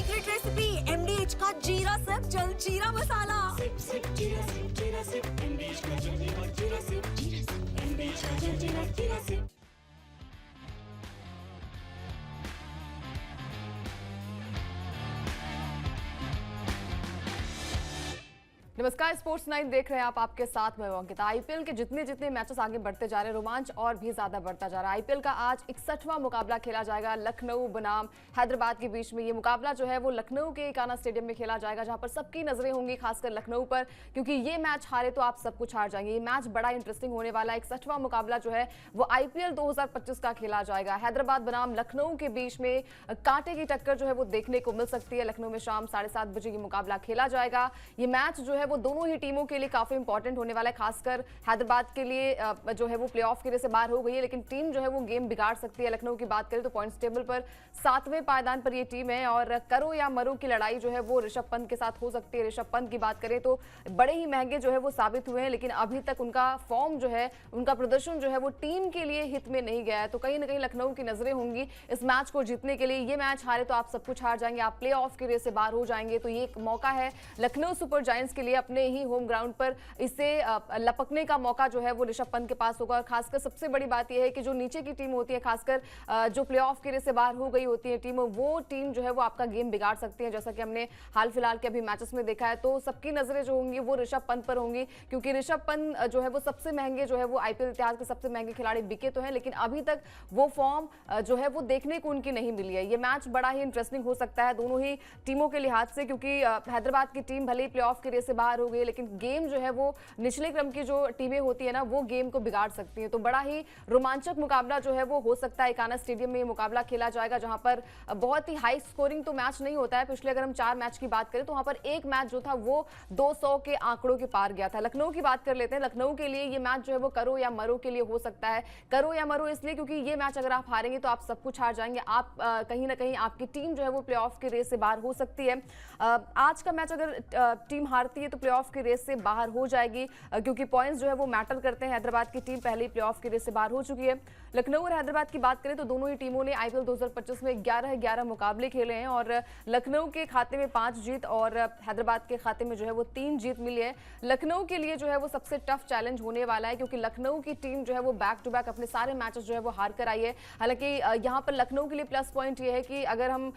Secret recipe MDH का जीरा SIP जल जीरा मसाला। सिप सिप जीरा सिप MDH का जल जीरा सिप MDH का जल जीरा सिप। नमस्कार, स्पोर्ट्स 9 देख रहे हैं आप। आपके साथ मैं अंकिता। आईपीएल के जितने मैचेस आगे बढ़ते जा रहे हैं, रोमांच और भी ज्यादा बढ़ता जा रहा है। आईपीएल का आज 61वां मुकाबला खेला जाएगा लखनऊ बनाम हैदराबाद के बीच में। ये मुकाबला जो है वो लखनऊ के इकाना स्टेडियम में खेला जाएगा, जहां पर सबकी नजरें होंगी खासकर लखनऊ पर, क्योंकि ये मैच हारे तो आप सब कुछ हार जाएंगे। ये मैच बड़ा इंटरेस्टिंग होने वाला है। 61वां मुकाबला जो है वो आईपीएल 2025 का खेला जाएगा। हैदराबाद बनाम लखनऊ के बीच में कांटे की टक्कर जो है वो देखने को मिल सकती है। लखनऊ में शाम 7:30 बजे ये मुकाबला खेला जाएगा। ये मैच जो है वो दोनों ही टीमों के लिए काफी इंपॉर्टेंट होने वाला है। खासकर हैदराबाद के लिए जो है वो प्लेऑफ के लिए से बाहर हो गई है, लेकिन टीम जो है वो गेम बिगाड़ सकती है। लखनऊ की बात करें तो पॉइंट्स टेबल पर 7वें पायदान पर ये टीम है और करो या मरो की लड़ाई जो है वो ऋषभ पंत के साथ हो सकती है। ऋषभ पंत की बात करें तो बड़े ही महंगे जो है वो साबित हुए हैं, लेकिन अभी तक उनका फॉर्म जो है, उनका प्रदर्शन जो है वो टीम के लिए हित में नहीं गया है। तो कहीं ना कहीं लखनऊ की नजरें होंगी इस मैच को जीतने के लिए। ये मैच हारे तो आप सब कुछ हार जाएंगे, आप प्ले ऑफ के रेस से बाहर हो जाएंगे। तो ये एक मौका है लखनऊ सुपर जायंट्स के लिए अपने ही होम ग्राउंड पर इसे लपकने का मौका जो है वो ऋषभ पंत के पास होगा। और खासकर सबसे बड़ी बात यह है कि जो नीचे की टीम होती है, खासकर जो प्लेऑफ के रेस से बाहर हो गई होती है टीम, वो टीम जो है वो आपका गेम बिगाड़ सकती है, जैसा कि हमने हाल फिलहाल के अभी मैचेस में देखा है। तो सबकी नजरें जो होंगी वो ऋषभ पंत पर होंगी, क्योंकि ऋषभ पंत जो है वो सबसे महंगे जो है वो आईपीएल इतिहास के सबसे महंगे खिलाड़ी बिके तो हैं, लेकिन अभी तक वो फॉर्म जो है वो देखने को उनकी नहीं मिली है। ये मैच बड़ा ही इंटरेस्टिंग हो सकता है दोनों ही टीमों के लिहाज से, क्योंकि हैदराबाद की टीम भले ही प्लेऑफ के रेस से बाहर हो गई, लेकिन गेम जो है वो निचले क्रम की जो टीमें होती है ना, वो गेम को बिगाड़ सकती हैं। तो बड़ा ही रोमांचक मुकाबला जो है वो हो सकता है। इकाना स्टेडियम में ये मुकाबला खेला जाएगा, जहां पर बहुत ही हाई स्कोरिंग तो मैच नहीं होता है। पिछले अगर हम 4 मैच की बात करें तो वहां पर एक मैच जो था वो 200 के आंकड़ों के पार गया था। लखनऊ की बात कर लेते हैं। लखनऊ के लिए ये मैच जो है वो करो या मरो के लिए हो सकता है। करो या मरो इसलिए क्योंकि ये मैच अगर आप हारेंगे तो आप सब कुछ हार जाएंगे। आप कहीं ना कहीं आपकी टीम जो है वो प्लेऑफ के रेस से बाहर हो सकती है। आज का मैच अगर टीम हारती है तो प्लेऑफ के रेस से बाहर हो जाएगी, क्योंकि पॉइंट्स जो है वो मैटर करते हैं। हैदराबाद की टीम पहले ही प्लेऑफ के रेस से बाहर हो चुकी है। लखनऊ और हैदराबाद की बात करें तो दोनों ही टीमों ने आईपीएल 2025 में 11 मुकाबले खेले हैं और लखनऊ के खाते में 5 जीत और हैदराबाद के खाते में जो है वो 3 जीत मिली है। लखनऊ के लिए जो है वो सबसे टफ चैलेंज होने वाला है, क्योंकि लखनऊ की टीम जो है वो बैक टू बैक अपने सारे मैचेस जो है वो हार कर आई है। हालांकि यहाँ पर लखनऊ के लिए प्लस पॉइंट ये है कि अगर हम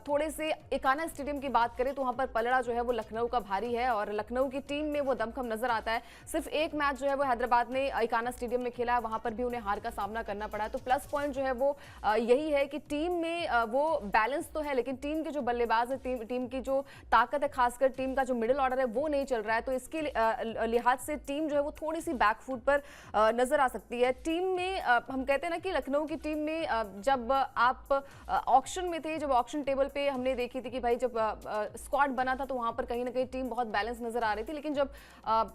थोड़े से इकाना स्टेडियम की बात करें तो वहां पर पलड़ा जो है वो लखनऊ का भारी है और लखनऊ की टीम में वो दमखम नजर आता है। सिर्फ एक मैच जो है वो हैदराबाद ने इकाना स्टेडियम में खेला है, वहां पर भी उन्हें हार का सामना करना पड़ा। तो प्लस पॉइंट जो है वो यही है कि टीम में वो बैलेंस तो है, लेकिन टीम के जो बल्लेबाज है, टीम की जो ताकत है, खासकर टीम का जो मिडिल ऑर्डर है वो नहीं चल रहा है। तो इसके लिहाज से टीम जो है वो थोड़ी सी बैकफुट पर नजर आ सकती है। टीम में हम कहते हैं ना कि लखनऊ की टीम में जब आप ऑक्शन में थे, जब ऑक्शन टेबल पे हमने देखी थी कि भाई जब स्क्वाड बना था तो वहां पर कहीं ना कहीं टीम बहुत बैलेंस नजर आ रही थी, लेकिन जब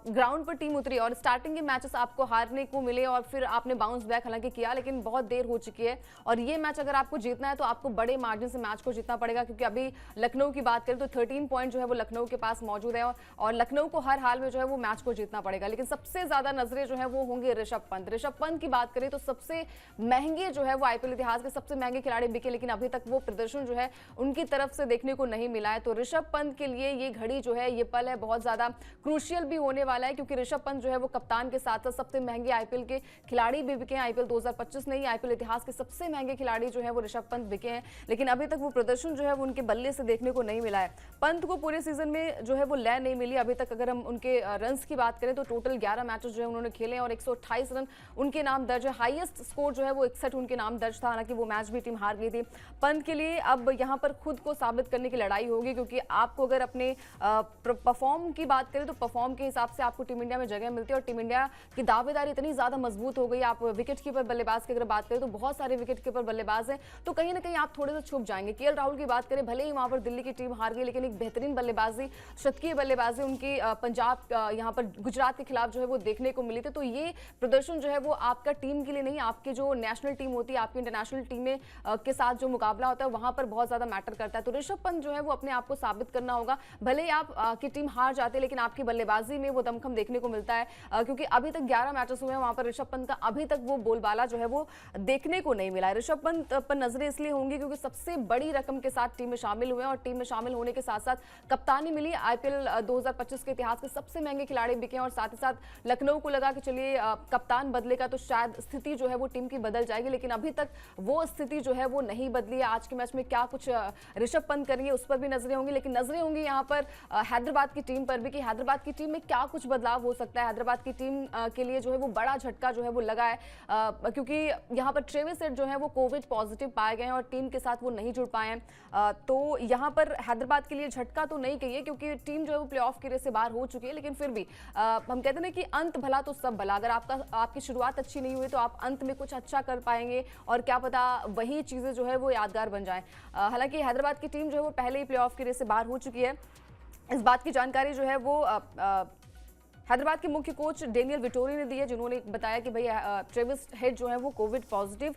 ग्राउंड पर टीम उतरी और स्टार्टिंग के मैचेस आपको हारने को मिले और फिर आपने बाउंस बैक हालांकि किया, लेकिन बहुत देर हो चुकी है। और ये मैच अगर आपको जीतना है तो आपको बड़े मार्जिन से मैच को जीतना पड़ेगा, क्योंकि अभी लखनऊ की बात करें तो 13 पॉइंट जो है वो लखनऊ के पास मौजूद है और लखनऊ को हर हाल में जो है वो मैच को जीतना पड़ेगा। लेकिन सबसे ज्यादा नजरें जो है वो होंगे ऋषभ पंत। ऋषभ पंत की बात करें तो सबसे महंगे जो है वो आईपीएल इतिहास के सबसे महंगे खिलाड़ी बिके, लेकिन अभी तक वो प्रदर्शन जो है उनकी तरफ से देखने को नहीं मिला है। तो ऋषभ पंत के लिए ये घड़ी जो है, ये पल है, बहुत ज्यादा क्रूशियल भी होने वाला है, क्योंकि ऋषभ पंत जो है वो कप्तान के साथ साथ सबसे महंगे आईपीएल के खिलाड़ी भी बिके हैं। आईपीएल 2025 नहीं, आईपीएल इतिहास के सबसे महंगे खिलाड़ी जो है वो ऋषभ पंत बिके हैं, लेकिन अभी तक वो प्रदर्शन जो है वो उनके बल्ले से देखने को नहीं मिला है। पंत को पूरे सीजन में जो है वो लय नहीं मिली अभी तक। अगर हम उनके रन्स की बात करें तो टोटल 11 मैचेस जो है उन्होंने खेले और 128 रन उनके नाम दर्ज है। हाईएस्ट स्कोर जो है वो 61 उनके नाम दर्ज था, हालांकि वो मैच भी टीम हार गई थी। पंत के लिए अब यहाँ पर खुद को साबित करने की लड़ाई होगी, क्योंकि आपको अगर अपने परफॉर्म की बात करें तो परफॉर्म के हिसाब से आपको टीम इंडिया में जगह मिलती है और टीम इंडिया की दावेदारी इतनी ज्यादा मजबूत हो गई। आप विकेट कीपर बल्लेबाज की अगर बात करें तो बहुत सारे विकेट कीपर बल्लेबाज हैं, तो कहीं ना कहीं आप थोड़े से छुप जाएंगे। केएल राहुल की बात करें, भले ही वहां पर दिल्ली की टीम हार गई, लेकिन एक बेहतरीन बल्लेबाजी, शतकीय बल्लेबाजी उनकी पंजाब यहाँ पर गुजरात के खिलाफ जो है वो देखने को मिली थी। तो ये प्रदर्शन जो है वो आपका टीम के लिए नहीं, आपकी जो नेशनल टीम होती है, आपकी इंटरनेशनल टीमें के साथ जो मुकाबला होता है वहां पर बहुत ज्यादा मैटर करता है। तो ऋषभ पंत जो है वो अपने आप को साबित करना होगा। भले ही आप की टीम हार जाती जाती है, लेकिन आपकी बल्लेबाजी में वो दमखम देखने को मिलता है, क्योंकि अभी तक 11 मैचेस हुए हैं, वहां पर ऋषभ पंत का अभी तक वो बोलबाला जो है वो देखने को नहीं मिला है। ऋषभ पंत पर नजरें इसलिए होंगी क्योंकि सबसे बड़ी रकम के साथ टीम में शामिल हुए हैं और टीम में शामिल होने के साथ साथ कप्तानी मिली। आईपीएल 2025 के इतिहास के सबसे महंगे खिलाड़ी बिके और साथ ही साथ लखनऊ को लगा कि चलिए कप्तान बदलेगा तो शायद स्थिति जो है वो टीम की बदल जाएगी, लेकिन अभी तक वो स्थिति जो है वो नहीं बदली है। आज के मैच में क्या कुछ ऋषभ पंत करेंगे उस पर भी नजरें होंगी, लेकिन नजरें होंगी यहाँ पर हैदराबाद की टीम पर भी कि हैदराबाद की टीम में क्या कुछ बदलाव हो सकता है। हैदराबाद की टीम के लिए जो है वो बड़ा झटका जो है वो लगा है, क्योंकि यहाँ पर ट्रेविस हेड जो है वो कोविड पॉजिटिव पाए गए हैं और टीम के साथ वो नहीं जुड़ पाए हैं। तो यहाँ पर हैदराबाद के लिए झटका तो नहीं कहिए, क्योंकि टीम जो है वो प्लेऑफ के रेस से बाहर हो चुकी है, लेकिन फिर भी हम कहते हैं ना कि अंत भला तो सब भला। अगर आपकी शुरुआत अच्छी नहीं हुई तो आप अंत में कुछ अच्छा कर पाएंगे और क्या पता वही चीजें जो है वो यादगार बन जाएं। हालांकि हैदराबाद की टीम जो है वो पहले ही प्लेऑफ के रेस से बाहर हो चुकी है। इस बात की जानकारी जो है वो हैदराबाद के मुख्य कोच डेनियल विटोरी ने दी है, जिन्होंने बताया कि भाई ट्रेविस हेड जो है वो कोविड पॉजिटिव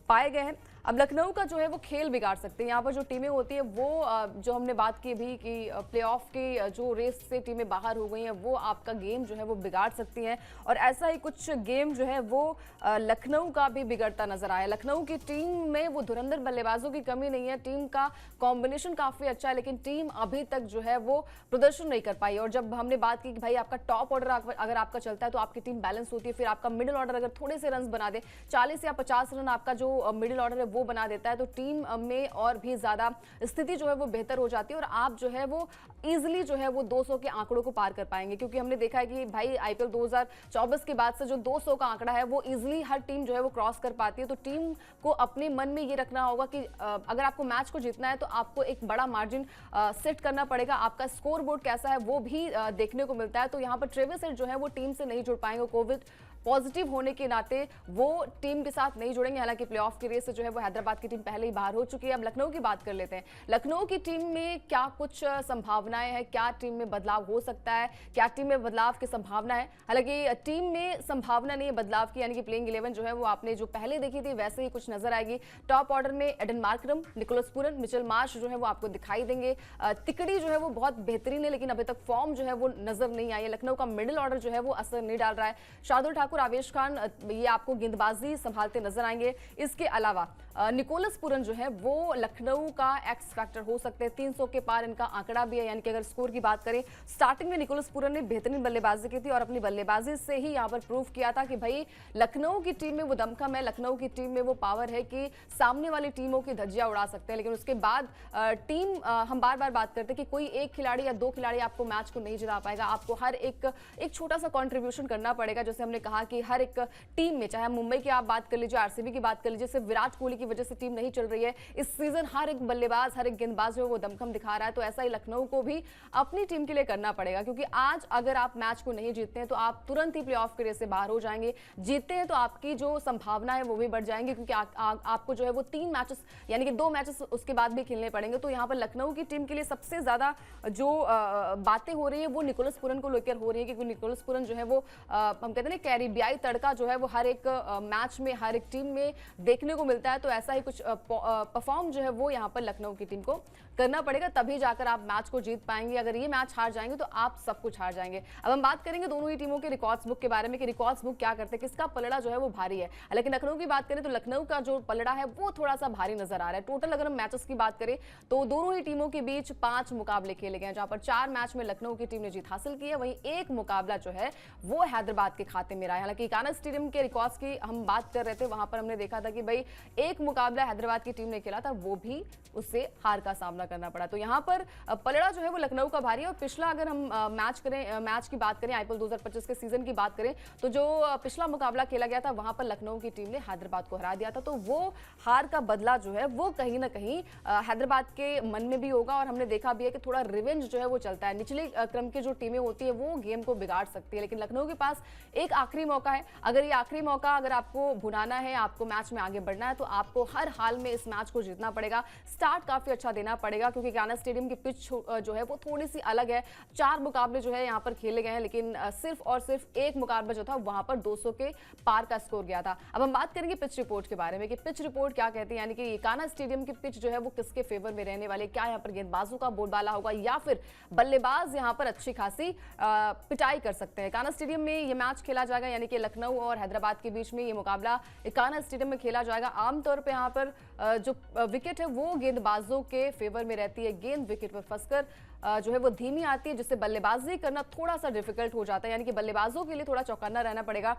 पाए गए हैं। अब लखनऊ का जो है वो खेल बिगाड़ सकते हैं। यहाँ पर जो टीमें होती है वो जो हमने बात की भी कि प्लेऑफ के जो रेस से टीमें बाहर हो गई हैं वो आपका गेम जो है वो बिगाड़ सकती हैं, और ऐसा ही कुछ गेम जो है वो लखनऊ का भी बिगड़ता नजर आया। लखनऊ की टीम में वो धुरंधर बल्लेबाजों की कमी नहीं है, टीम का कॉम्बिनेशन काफी अच्छा है, लेकिन टीम अभी तक जो है वो प्रदर्शन नहीं कर पाई। और जब हमने बात की कि भाई आपका टॉप ऑर्डर अगर आपका चलता है तो आपकी टीम बैलेंस होती है, फिर आपका मिडिल ऑर्डर अगर थोड़े से रन बना दे, 40 या 50 रन आपका जो मिडिल ऑर्डर है वो बना देता है, तो टीम में और भी ज्यादा स्थिति जो है वो बेहतर हो जाती है और आप जो है वो इजीली जो है वो 200 के आंकड़ों को पार कर पाएंगे। क्योंकि हमने देखा है कि भाई आईपीएल 2024 के बाद से जो 200 का आंकड़ा है वो इजीली हर टीम जो है वो क्रॉस कर पाती है। तो टीम को अपने मन में ये रखना होगा कि अगर आपको मैच को जीतना है तो आपको एक बड़ा मार्जिन सेट करना पड़ेगा। आपका स्कोर बोर्ड कैसा है वो भी देखने को मिलता है। तो यहाँ पर ट्रेविस हेड जो है वो टीम से नहीं जुड़ पाएंगे, कोविड पॉजिटिव होने के नाते वो टीम के साथ नहीं जुड़ेंगे। हालांकि प्लेऑफ की रेस से जो है वो हैदराबाद की टीम पहले ही बाहर हो चुकी है। अब लखनऊ की बात कर लेते हैं। लखनऊ की टीम में क्या कुछ संभावनाएं हैं, क्या टीम में बदलाव हो सकता है, क्या टीम में बदलाव की संभावना है। हालांकि टीम में संभावना नहीं है बदलाव की, यानी कि प्लेइंग 11 जो है वो आपने जो पहले देखी थी वैसे ही कुछ नजर आएगी। टॉप ऑर्डर में Aiden Markram, Nicholas Pooran, Mitchell Marsh जो है वो आपको दिखाई देंगे। तिकड़ी जो है वो बहुत बेहतरीन है, लेकिन अभी तक फॉर्म जो है वो नजर नहीं आई है। लखनऊ का मिडिल ऑर्डर जो है वो असर नहीं डाल रहा है। शार्दुल ठाकुर, आवेश खान ये आपको गेंदबाजी संभालते नजर आएंगे। इसके अलावा निकोलस पूरन जो है वो लखनऊ का एक्स फैक्टर हो सकते हैं। 300 के पार इनका आंकड़ा भी है, यानी कि अगर स्कोर की बात करें, स्टार्टिंग में निकोलस पूरन ने बेहतरीन बल्लेबाजी की थी और अपनी बल्लेबाजी से ही यहां पर प्रूव किया था कि भाई लखनऊ की टीम में वो दमखम है, लखनऊ की टीम में वो पावर है कि सामने वाली टीमों की धज्जियां उड़ा सकते हैं। लेकिन उसके बाद टीम हम बार बार बात करते हैं कि कोई एक खिलाड़ी या दो खिलाड़ी आपको मैच को नहीं जिता पाएगा, आपको हर एक छोटा सा कॉन्ट्रीब्यूशन करना पड़ेगा। जैसे हमने कहा कि हर एक टीम में, चाहे मुंबई की आप बात कर लीजिए, आरसीबी की बात कर लीजिए, सिर्फ विराट कोहली की वजह से टीम नहीं चल रही है। इस सीजन हर एक बल्लेबाज, हर एक गेंदबाज जो है वो दमखम दिखा रहा है। तो ऐसा ही लखनऊ को भी अपनी टीम के लिए करना पड़ेगा, क्योंकि आज अगर आप मैच को नहीं जीतते हैं तो आप तुरंत ही प्लेऑफ के रेस से बाहर हो जाएंगे। जीतते हैं तो आपकी जो संभावना है वो भी बढ़ जाएंगी, क्योंकि आपको जो है वो 3 मैचेस यानी कि 2 मैचेस उसके बाद भी खेलने पड़ेंगे। तो यहाँ पर लखनऊ की टीम के लिए सबसे ज्यादा जो बातें हो रही है वो निकोलस पूरन को लेकर हो रही है, क्योंकि निकोलस पूरन जो है वो हम कहते हैं ना कैरिबियाई तड़का जो है वो हर एक मैच में, हर एक टीम में देखने को मिलता है। तो ऐसा ही कुछ परफॉर्म जो है वो यहाँ पर लखनऊ की टीम को करना पड़ेगा, तभी जाकर आप मैच को जीत पाएंगे। अगर ये मैच हार जाएंगे तो आप सब कुछ हार जाएंगे। अब हम बात करेंगे दोनों ही टीमों के रिकॉर्ड्स बुक के बारे में कि रिकॉर्ड्स बुक क्या करते हैं, किसका पलड़ा जो है वो भारी है। लेकिन लखनऊ की बात करें तो लखनऊ का जो पलड़ा है वो थोड़ा सा भारी नजर आ रहा है। टोटल अगर हम मैचेस की बात करें तो दोनों ही टीमों के बीच 5 मुकाबले खेले गए, जहां पर 4 मैच में लखनऊ की टीम ने जीत हासिल की है, वहीं एक मुकाबला जो है वो हैदराबाद के खाते में रहा है। हालांकि कान्हा स्टेडियम के रिकॉर्ड्स की हम बात कर रहे थे, वहां पर हमने देखा था कि भाई एक मुकाबला हैदराबाद की टीम ने खेला था, वो भी उससे हार का सामना करना पड़ा। तो यहाँ पर पलड़ा जो है वो लखनऊ का भारी है। और पिछला अगर हम मैच की बात करें, आईपीएल 2025 के सीजन की बात करें, तो जो पिछला मुकाबला खेला गया था वहां पर लखनऊ की टीम ने हैदराबाद को हरा दिया था। तो वो हार का बदला जो है वो कहीं ना कहीं हैदराबाद के मन में भी होगा। और हमने देखा भी है कि थोड़ा रिवेंज जो है वो चलता है। निचले क्रम की जो टीमें होती है वो गेम को बिगाड़ सकती है, लेकिन लखनऊ के पास एक आखिरी मौका है। अगर ये आखिरी मौका अगर आपको भुनाना है, आपको मैच में आगे बढ़ना है, तो आपको आपको हर हाल में इस मैच को जीतना पड़ेगा, स्टार्ट काफी अच्छा देना पड़ेगा, क्योंकि कान्हा स्टेडियम की पिच जो है वो थोड़ी सी अलग है। 4 मुकाबले जो है यहाँ पर खेले गए हैं, लेकिन सिर्फ और सिर्फ एक मुकाबला जो था वहां पर 200 के पार का स्कोर गया था। अब हम बात करेंगे पिच रिपोर्ट के बारे में कि पिच रिपोर्ट क्या कहती है, यानी कि कान्हा स्टेडियम की पिच जो है वो किसके फेवर में रहने वाले, क्या यहाँ पर गेंदबाजों का बोलबाला होगा या फिर बल्लेबाज यहाँ पर अच्छी खासी पिटाई कर सकते हैं। कान्हा स्टेडियम में ये मैच खेला जाएगा, यानी कि लखनऊ और हैदराबाद के बीच में ये मुकाबला कान्हा स्टेडियम में खेला जाएगा। आमतौर पर यहाँ पर जो विकेट है वो गेंदबाजों के फेवर में रहती है। गेंद विकेट पर फंसकर जो है वो धीमी आती है, जिससे बल्लेबाजी करना थोड़ा सा डिफिकल्ट हो जाता है, यानी कि बल्लेबाजों के लिए थोड़ा चौकन्ना रहना पड़ेगा।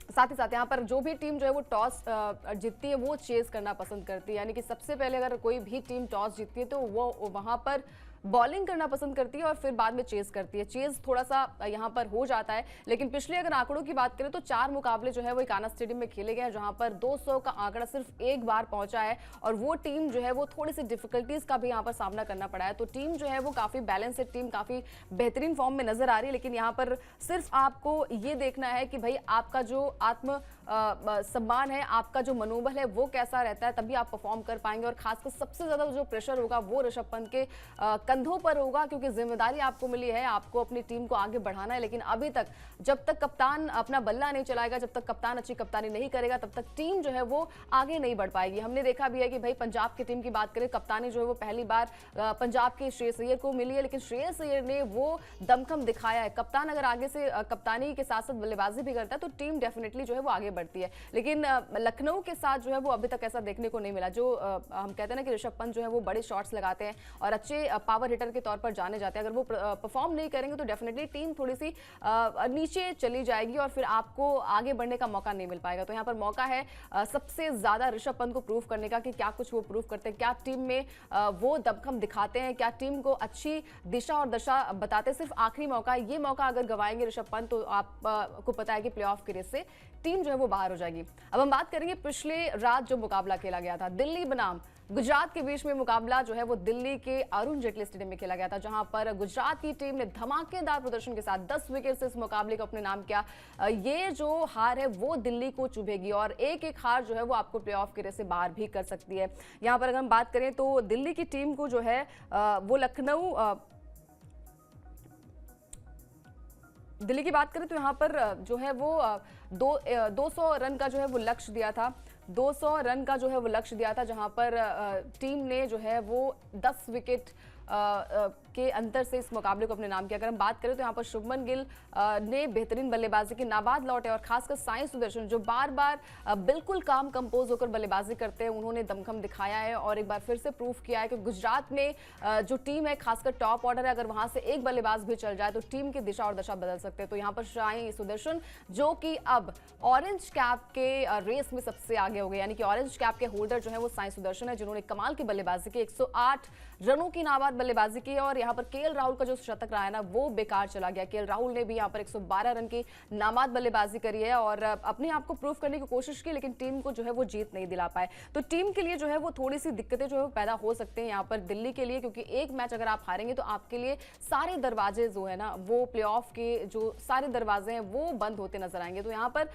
साथ ही साथ यहाँ पर जो भी टीम जो है वो टॉस जीतती है वो चेज करना पसंद करती है, यानी कि सबसे पहले अगर कोई भी टीम टॉस जीतती है तो वो वहां पर बॉलिंग करना पसंद करती है और फिर बाद में चेज करती है। चेज थोड़ा सा यहाँ पर हो जाता है, लेकिन पिछले अगर आंकड़ों की बात करें तो 4 मुकाबले जो है वो कान्हा स्टेडियम में खेले गए हैं, जहां पर 200 का आंकड़ा सिर्फ एक बार पहुंचा है और वो टीम जो है वो थोड़ी सी डिफिकल्टीज का भी यहाँ पर सामना करना पड़ा है। तो टीम जो है वो काफी बैलेंस्ड टीम, काफी बेहतरीन फॉर्म में नजर आ रही है, लेकिन यहाँ पर सिर्फ आपको ये देखना है कि भाई आपका जो आत्म सम्मान है, आपका जो मनोबल है वो कैसा रहता है, तभी आप परफॉर्म कर पाएंगे। और खासकर सबसे ज्यादा जो प्रेशर होगा वो ऋषभ पंत के कंधों पर होगा, क्योंकि जिम्मेदारी आपको मिली है, आपको अपनी टीम को आगे बढ़ाना है। लेकिन अभी तक जब तक कप्तान अपना बल्ला नहीं चलाएगा, जब तक कप्तान अच्छी कप्तानी नहीं करेगा, तब तक टीम जो है वो आगे नहीं बढ़ पाएगी। हमने देखा भी है कि भाई पंजाब की टीम की बात करें, कप्तानी जो है वो पहली बार पंजाब के श्रेयस अय्यर को मिली है, लेकिन श्रेयस अय्यर ने वो दमखम दिखाया है। कप्तान अगर आगे से कप्तानी के साथ साथ बल्लेबाजी भी करता है तो टीम डेफिनेटली जो है वो आगे बढ़ती है। लेकिन लखनऊ के साथ जो है वो अभी तक ऐसा देखने को नहीं मिला। जो हम कहते हैं ना कि ऋषभ पंत जो है वो बड़े शॉट्स लगाते हैं और अच्छे पावर हिटर के तौर पर जाने जाते हैं, अगर वो परफॉर्म नहीं करेंगे तो डेफिनेटली टीम थोड़ी सी नीचे चली जाएगी और फिर आपको आगे बढ़ने का मौका नहीं मिल पाएगा। तो यहाँ पर मौका है सबसे ज्यादा ऋषभ पंत को प्रूव करने का कि क्या कुछ वो प्रूव करते हैं, क्या टीम में वो दमखम दिखाते हैं, क्या टीम को अच्छी दिशा और दशा बताते हैं। सिर्फ आखिरी मौका है, ये मौका अगर गवाएंगे ऋषभ पंत तो आपको पता है कि प्लेऑफ के रेस से टीम जो है वो बाहर हो जाएगी। अब हम बात करेंगे पिछले रात जो मुकाबला खेला गया था, दिल्ली बनाम गुजरात के बीच में मुकाबला जो है वो दिल्ली के अरुण जेटली स्टेडियम में खेला गया था, जहां पर गुजरात की टीम ने धमाकेदार प्रदर्शन के साथ 10 विकेट से इस मुकाबले को अपने नाम किया। ये जो हार है वो दिल्ली को चुभेगी और एक एक हार जो है वो आपको प्लेऑफ के रेस से बाहर भी कर सकती है। यहां पर अगर हम बात करें तो दिल्ली की टीम को जो है वो लखनऊ दिल्ली की बात करें तो यहाँ पर जो है वो 200 रन का जो है वो लक्ष्य दिया था, 200 रन का जो है वो लक्ष्य दिया था, जहां पर टीम ने जो है वो 10 विकेट के अंतर से इस मुकाबले को अपने नाम किया। अगर हम बात करें तो यहाँ पर शुभमन गिल ने बेहतरीन बल्लेबाजी की, नाबाद लौटे और खासकर साई सुदर्शन जो बार बार बिल्कुल काम कंपोज होकर बल्लेबाजी करते हैं, उन्होंने दमखम दिखाया है और एक बार फिर से प्रूव किया है कि गुजरात में जो टीम है, खासकर टॉप ऑर्डर है, अगर वहां से एक बल्लेबाज भी चल जाए तो टीम की दिशा और दशा बदल सकते हैं। तो यहाँ पर साई सुदर्शन जो कि अब ऑरेंज कैप के रेस में सबसे आगे हो गए, यानी कि ऑरेंज कैप के होल्डर जो है वो साई सुदर्शन है, जिन्होंने कमाल की बल्लेबाजी की, 108 रनों की नाबाद बल्लेबाजी की। और यहाँ पर केएल राहुल का जो शतक रहा है ना वो बेकार चला गया। केएल राहुल ने भी यहाँ पर 112 रन की नाबाद बल्लेबाजी करी है और अपने आप को प्रूव करने की कोशिश की, लेकिन टीम को जो है वो जीत नहीं दिला पाए। तो टीम के लिए जो है वो थोड़ी सी दिक्कतें जो है पैदा हो सकते हैं यहाँ पर दिल्ली के लिए, क्योंकि एक मैच अगर आप हारेंगे तो आपके लिए सारे दरवाजे जो है ना वो प्लेऑफ के जो सारे दरवाजे हैं वो बंद होते नजर आएंगे। तो यहाँ पर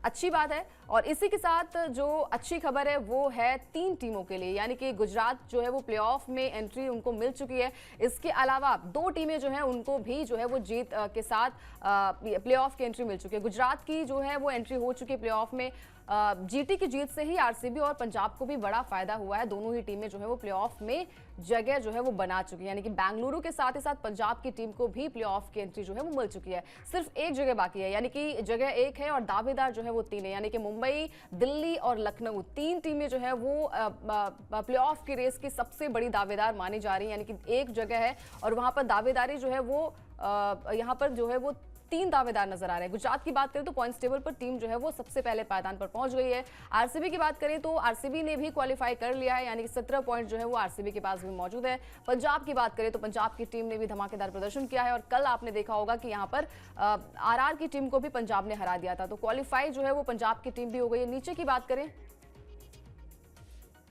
अच्छी बात है। और इसी के साथ जो अच्छी खबर है वो है 3 टीमों के लिए, यानी कि गुजरात जो है वो प्लेऑफ में एंट्री उनको मिल चुकी है। इसके अलावा 2 टीमें जो हैं उनको भी जो है वो जीत के साथ प्लेऑफ की एंट्री मिल चुकी है। गुजरात की जो है वो एंट्री हो चुकी है प्लेऑफ में। जीटी की जीत से ही आरसीबी और पंजाब को भी बड़ा फायदा हुआ है। दोनों ही टीमें जो है वो प्लेऑफ में जगह जो है वो बना चुकी है, यानी कि बेंगलुरु के साथ ही साथ पंजाब की टीम को भी प्लेऑफ की एंट्री जो है वो मिल चुकी है। सिर्फ एक जगह बाकी है, यानी कि जगह 1 है और दावेदार जो है वो 3 है, यानी कि मुंबई, दिल्ली और लखनऊ 3 टीमें जो है वो प्लेऑफ की रेस की सबसे बड़ी दावेदार मानी जा रही है, यानी कि एक जगह है और वहां पर दावेदारी जो है वो यहाँ पर जो है वो 3 दावेदार नजर आ रहे हैं। गुजरात की बात करें तो पॉइंट्स टेबल पर टीम जो है वो सबसे पहले पायदान पर पहुंच गई है। आरसीबी की बात करें तो आरसीबी ने भी क्वालिफाई कर लिया है, यानी कि 17 पॉइंट जो है वो आरसीबी के पास भी मौजूद है। पंजाब की बात करें तो पंजाब की टीम ने भी धमाकेदार प्रदर्शन किया है और कल आपने देखा होगा कि यहाँ पर आरआर की टीम को भी पंजाब ने हरा दिया था, तो क्वालिफाई जो है वो पंजाब की टीम भी हो गई है। नीचे की बात करें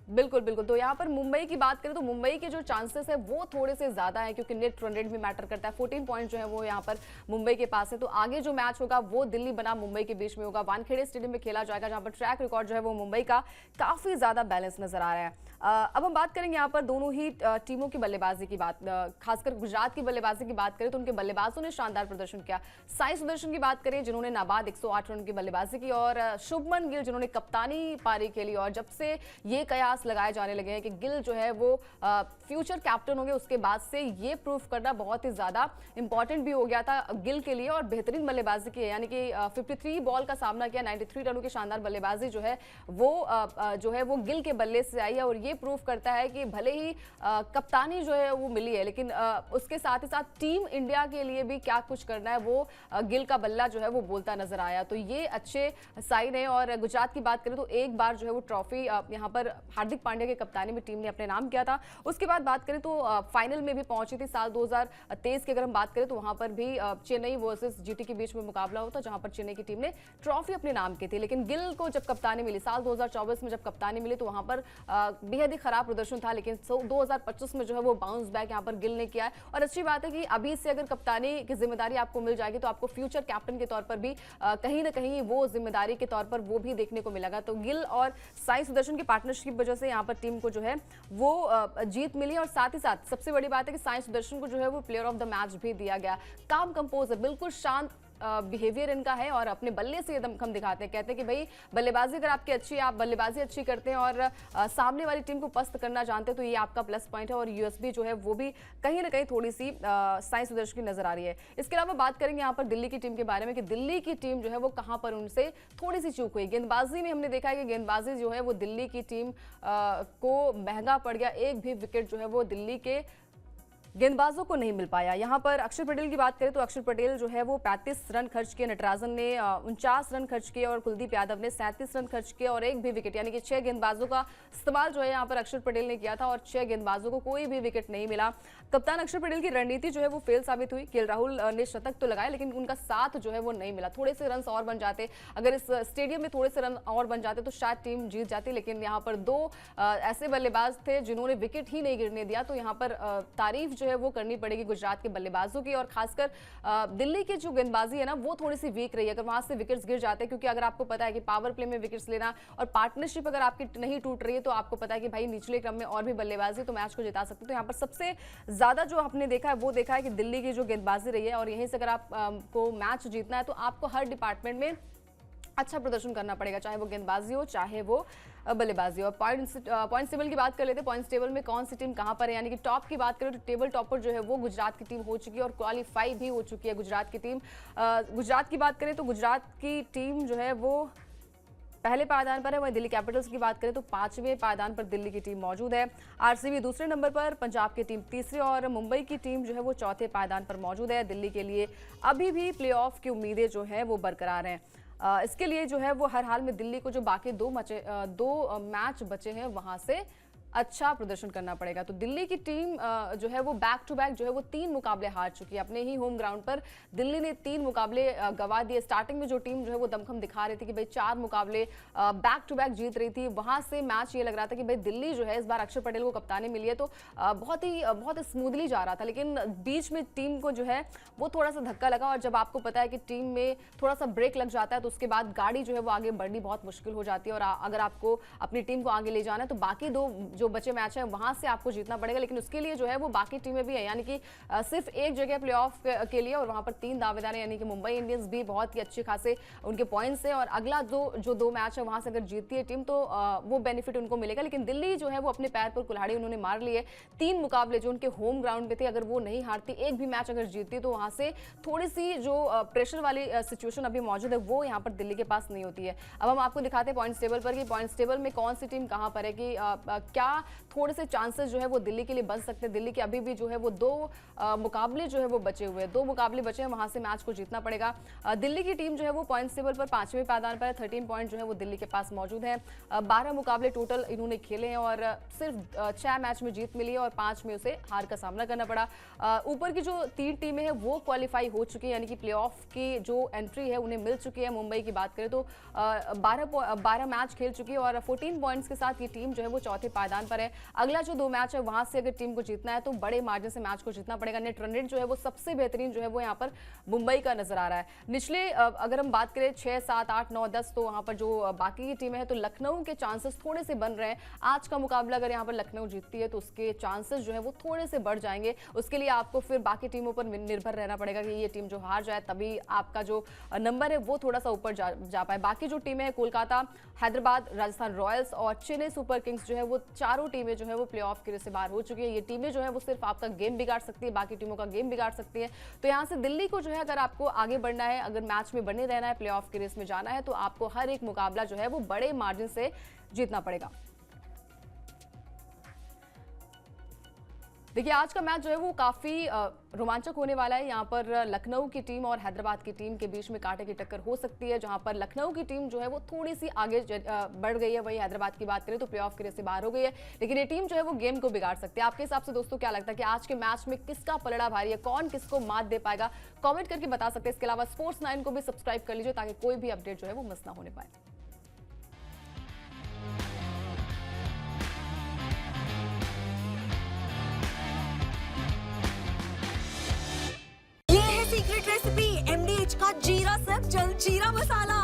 बिल्कुल बिल्कुल। तो यहाँ पर मुंबई की बात करें तो मुंबई के जो चांसेस है वो थोड़े से ज्यादा है, क्योंकि नेट रन रेट भी मैटर करता है। 14 पॉइंट जो है वो यहाँ पर मुंबई के पास है। तो आगे जो मैच होगा वो दिल्ली बनाम मुंबई के बीच में होगा, वानखेड़े स्टेडियम में खेला जाएगा, जहां पर ट्रैक रिकॉर्ड जो है वो मुंबई का काफी ज्यादा बैलेंस नजर आ रहा है। अब हम बात करेंगे यहाँ पर दोनों ही टीमों की बल्लेबाजी की बात, खासकर गुजरात की बल्लेबाजी की बात करें तो उनके बल्लेबाजों ने शानदार प्रदर्शन किया। साई सुदर्शन की बात करें जिन्होंने नाबाद 108 रन की बल्लेबाजी की, और शुभमन गिल जिन्होंने कप्तानी पारी खेली। और जब से ये कयास लगाए जाने लगे हैं कि गिल जो है वो फ्यूचर कैप्टन होंगे, उसके बाद से ये प्रूफ करना बहुत ही ज्यादा इंपॉर्टेंट भी हो गया था गिल के लिए। और बेहतरीन बल्लेबाजी की है, यानी कि 53 बॉल का सामना किया, 93 रनों की शानदार बल्लेबाजी जो है वो गिल के बल्ले से आई है। और ये प्रूफ करता है कि भले ही कप्तानी जो है वो मिली है, लेकिन उसके साथ ही साथ टीम इंडिया के लिए भी क्या कुछ करना है वो गिल का बल्ला जो है वो बोलता नजर आया। तो ये अच्छे साइन है। और गुजरात की बात करें तो एक बार जो है वो ट्रॉफी यहाँ पर हार्दिक पांड्या के कप्तानी में टीम ने अपने नाम किया था। उसके बाद बात करें तो फाइनल में भी पहुंची थी साल 2023 की अगर हम बात करें तो वहां पर भी चेन्नई वर्सेस जीटी के बीच में मुकाबला होता, जहां पर चेन्नई की टीम ने ट्रॉफी अपने नाम की थी। लेकिन गिल को जब कप्तानी मिली साल 2024 में, जब कप्तानी मिली तो वहां पर बेहद ही खराब प्रदर्शन था, लेकिन 2025 में जो है वो बाउंस बैक यहाँ पर गिल ने किया है। और अच्छी बात है कि अभी से अगर कप्तानी की जिम्मेदारी आपको मिल जाएगी तो आपको फ्यूचर कैप्टन के तौर पर भी कहीं ना कहीं वो जिम्मेदारी के तौर पर वो भी देखने को मिलेगा। तो गिल और साई सुदर्शन की पार्टनरशिप वजह से यहाँ पर टीम को जो है वो जीत मिली। और साथ ही साथ सबसे बड़ी बात है कि साई सुदर्शन को जो है वो प्लेयर ऑफ द मैच भी दिया गया। काम कंपोज है, बिल्कुल शांत बिहेवियर इनका है और अपने बल्ले से दमखम दिखाते हैं। कहते हैं कि भाई बल्लेबाजी अगर आपकी अच्छी है, आप बल्लेबाजी अच्छी करते हैं और सामने वाली टीम को पस्त करना जानते हैं तो ये आपका प्लस पॉइंट है। और यूएसबी जो है वो भी कहीं ना कहीं थोड़ी सी साई सुदर्शन की नजर आ रही है। इसके अलावा बात करेंगे यहाँ पर दिल्ली की टीम के बारे में कि दिल्ली की टीम जो है वो कहाँ पर उनसे थोड़ी सी चूक हुई। गेंदबाजी में हमने देखा है कि गेंदबाजी जो है वो दिल्ली की टीम को महंगा पड़ गया। एक भी विकेट जो है वो दिल्ली के गेंदबाजों को नहीं मिल पाया। यहाँ पर अक्षर पटेल की बात करें तो अक्षर पटेल जो है वो 35 रन खर्च किए, नटराजन ने 49 रन खर्च किए और कुलदीप यादव ने 37 रन खर्च किए और एक भी विकेट, यानी कि 6 गेंदबाजों का इस्तेमाल जो है यहाँ पर अक्षर पटेल ने किया था और 6 गेंदबाजों को कोई भी विकेट नहीं मिला। कप्तान अक्षर पटेल की रणनीति जो है वो फेल साबित हुई। केएल राहुल ने शतक तो लगाया लेकिन उनका साथ जो है वो नहीं मिला। थोड़े से रन और बन जाते, अगर इस स्टेडियम में थोड़े से रन और बन जाते तो शायद टीम जीत जाती, लेकिन यहाँ पर 2 ऐसे बल्लेबाज थे जिन्होंने विकेट ही नहीं गिरने दिया। तो यहाँ पर तारीफ जो है वो करनी पड़ेगी गुजरात के बल्लेबाजों की। और खासकर दिल्ली की जो गेंदबाजी है ना वो थोड़ी सी वीक रही है, अगर वहां से विकेट्स गिर जाते हैं, क्योंकि अगर आपको पता है कि पावर प्ले में विकेट्स लेना और पार्टनरशिप अगर आपकी नहीं टूट रही है तो आपको पता है कि भाई निचले क्रम में और भी बल्लेबाजी तो मैच को जिता सकते। तो यहाँ पर सबसे ज्यादा जो आपने देखा है वो देखा है कि दिल्ली की जो गेंदबाजी रही है और यहीं से अगर आपको मैच जीतना है तो आपको हर डिपार्टमेंट में अच्छा प्रदर्शन करना पड़ेगा, चाहे वो गेंदबाजी हो चाहे वो बल्लेबाजी हो। पॉइंट्स टेबल की बात कर लेते हैं। पॉइंट्स टेबल में कौन सी टीम कहां पर है, यानी कि टॉप की बात करें तो टेबल टॉपर जो है वो गुजरात की टीम हो चुकी है और क्वालिफाई भी हो चुकी है गुजरात की टीम। गुजरात की बात करें तो गुजरात की टीम जो है वो पहले पायदान पर है। वहीं दिल्ली कैपिटल्स की बात करें तो 5वें पायदान पर दिल्ली की टीम मौजूद है। आरसीबी दूसरे नंबर पर, पंजाब की टीम तीसरे और मुंबई की टीम जो है वो चौथे पायदान पर मौजूद है। दिल्ली के लिए अभी भी प्लेऑफ की उम्मीदें जो है वो बरकरार हैं। इसके लिए जो है वो हर हाल में दिल्ली को जो बाकी 2 मैच बचे हैं वहां से अच्छा प्रदर्शन करना पड़ेगा। तो दिल्ली की टीम जो है वो बैक टू बैक जो है वो 3 मुकाबले हार चुकी है। अपने ही होम ग्राउंड पर दिल्ली ने 3 मुकाबले गंवा दिए। स्टार्टिंग में जो टीम जो है वो दमखम दिखा रही थी कि भाई 4 मुकाबले बैक टू बैक जीत रही थी, वहां से मैच ये लग रहा था कि भाई दिल्ली जो है इस बार अक्षर पटेल को कप्तानी मिली है तो बहुत ही स्मूथली जा रहा था। लेकिन बीच में टीम को जो है वो थोड़ा सा धक्का लगा और जब आपको पता है कि टीम में थोड़ा सा ब्रेक लग जाता है तो उसके बाद गाड़ी जो है वो आगे बढ़नी बहुत मुश्किल हो जाती है। और अगर आपको अपनी टीम को आगे ले जाना है तो बाकी 2 जो बचे मैच है वहां से आपको जीतना पड़ेगा। लेकिन उसके लिए जो है वो बाकी टीमें भी है, यानी कि सिर्फ एक जगह प्लेऑफ के लिए और वहां पर 3 दावेदार हैं, यानी कि मुंबई इंडियंस भी बहुत ही अच्छे खासे उनके पॉइंट्स हैं और अगला जो 2 मैच है वहां से अगर जीतती है टीम तो वो बेनिफिट उनको मिलेगा। लेकिन दिल्ली जो है वो अपने पैर पर कुल्हाड़ी उन्होंने मार ली है। 3 मुकाबले जो उनके होम ग्राउंड पे थे, अगर वो नहीं हारती, एक भी मैच अगर जीतती तो वहां से थोड़ी सी जो प्रेशर वाली सिचुएशन अभी मौजूद है वो यहाँ पर दिल्ली के पास नहीं होती है। अब हम आपको दिखाते हैं पॉइंट्स टेबल पर कि पॉइंट्स टेबल में कौन सी टीम कहां पर है, कि क्या क्या थोड़े से चांसेस जो है वो दिल्ली के लिए बन सकते हैं? दिल्ली के अभी भी जो है वो 2 मुकाबले जो है वो बचे हुए हैं, 2 मुकाबले बचे हैं, वहां से मैच को जीतना पड़ेगा। दिल्ली की टीम जो है वो पॉइंट्स टेबल पर 5वें पायदान पर है, 13 पॉइंट जो है वो दिल्ली के पास मौजूद है। 12 मुकाबले टोटल इन्होंने खेले हैं और सिर्फ 6 मैच में जीत मिली है और 5 में उसे हार का सामना करना पड़ा। ऊपर की जो 3 टीमें हैं वो क्वालिफाई हो चुकी है, यानी कि प्लेऑफ की जो एंट्री है उन्हें मिल चुकी है। मुंबई की बात करें तो 12 मैच खेल चुकी है और 14 पॉइंट्स के साथ ये टीम जो है वो चौथे पायदान पर है। अगला जो 2 मैच है वहां से अगर टीम को जीतना है तो बड़े मार्जिन से मैच को जीतना पड़ेगा। नेट रन रेट जो है वो सबसे बेहतरीन जो है वो यहाँ पर मुंबई का नजर आ रहा है। निचले अगर हम बात करें 6, 7, 8, 9, 10 तो वहां पर जो बाकी की टीमें हैं तो लखनऊ के चांसेस थोड़े से बन रहे हैं। आज का मुकाबला अगर यहाँ पर लखनऊ जीतती है तो उसके चांसेस जो है वो थोड़े से बढ़ जाएंगे। उसके लिए आपको फिर बाकी टीमों पर निर्भर रहना पड़ेगा कि ये टीम जो हार जाए तभी आपका जो नंबर है वो थोड़ा सा ऊपर जा पाए। बाकी जो टीमें हैं कोलकाता, हैदराबाद, राजस्थान रॉयल्स और चेन्नई सुपर किंग्स जो है वो चारों टीमें जो है वो प्लेऑफ के से बाहर हो चुकी है। ये टीमें जो है वो सिर्फ आपका गेम बिगाड़ सकती है, बाकी टीमों का गेम बिगाड़ सकती है। तो यहाँ से दिल्ली को जो है अगर आपको आगे बढ़ना है, अगर मैच में बने रहना है, प्लेऑफ की रेस में जाना है तो आपको हर एक मुकाबला जो है वो बड़े मार्जिन से जीतना पड़ेगा। देखिए आज का मैच जो है वो काफी रोमांचक होने वाला है। यहाँ पर लखनऊ की टीम और हैदराबाद की टीम के बीच में कांटे की टक्कर हो सकती है, जहां पर लखनऊ की टीम जो है वो थोड़ी सी आगे बढ़ गई है। वही हैदराबाद की बात करें तो प्लेऑफ के रेस से बाहर हो गई है, लेकिन ये टीम जो है वो गेम को बिगाड़ सकती है। आपके हिसाब से दोस्तों क्या लगता है कि आज के मैच में किसका पलड़ा भारी है, कौन किसको मात दे पाएगा? कॉमेंट करके बता सकते हैं। इसके अलावा स्पोर्ट्स 9 को भी सब्सक्राइब कर लीजिए ताकि कोई भी अपडेट जो है वो मिस ना होने पाए। ये है सीक्रेट रेसिपी MDH का जीरा सब जल जीरा मसाला।